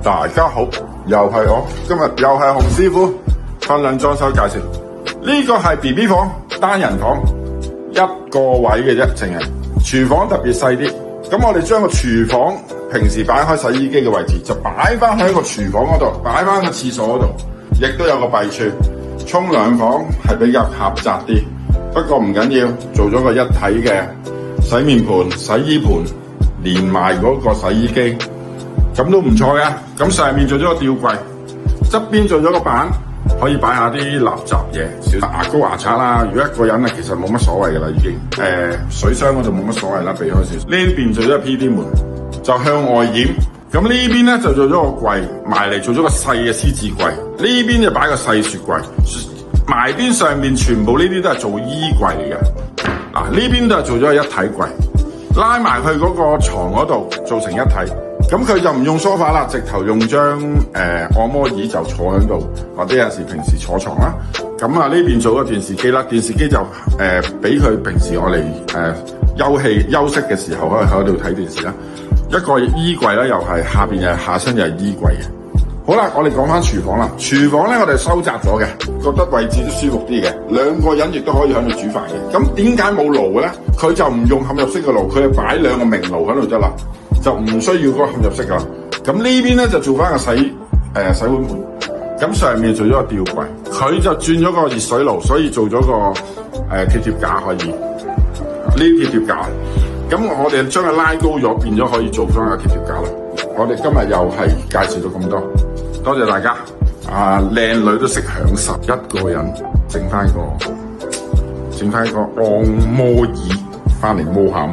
大家好，又係我，今日又係洪師傅分享裝修介紹。呢個係 BB 房，單人房，一個位嘅啫，淨係廚房特別細啲。咁我哋將個廚房平時擺開洗衣機嘅位置，就擺翻喺個廚房嗰度，擺翻個廁所嗰度，亦都有個壁櫥。沖涼房係比較狹窄啲，不過唔緊要，做咗個一體嘅洗面盤、洗衣盤，連埋嗰個洗衣機。咁都唔錯嘅，咁上面做咗個吊櫃，側邊做咗個板，可以擺下啲垃圾嘢，小牙膏牙刷啦。如果一個人啊，其實冇乜所謂噶啦，已經。水箱嗰度冇乜所謂啦，避開少少。呢邊做咗個 PD 門，就向外掩。咁呢邊咧就做咗個櫃，埋嚟做咗個細嘅獅子櫃。呢邊就擺個細雪櫃，埋邊上面全部呢啲都係做衣櫃嚟嘅。嗱，呢邊都係做咗個一體櫃，拉埋去嗰個床嗰度做成一體。咁佢就唔用梳化啦，直頭用張按摩椅就坐喺度，或者有時平時坐床啦。咁啊呢邊做個電視機啦，電視機就俾佢平時我哋休息嘅時候可以喺度睇電視啦。一個衣櫃咧又係下邊又係下身又係衣櫃嘅。好啦，我哋講翻廚房啦。廚房咧我哋收窄咗嘅，覺得位置都舒服啲嘅，兩個人亦都可以喺度煮飯嘅。咁點解冇爐嘅咧？佢就唔用嵌入式嘅爐，佢係擺兩個明爐喺度得啦。就唔需要嗰個嵌入式噶啦，咁呢邊咧就做翻個洗碗盤，咁上面做咗個吊櫃，佢就轉咗個熱水爐，所以做咗個貼架可以，呢啲貼架，咁我哋將佢拉高咗，變咗可以做翻個貼架啦。我哋今日又係介紹咗咁多，多謝大家。靚女都識享受，一個人整翻個按摩椅翻嚟摸下。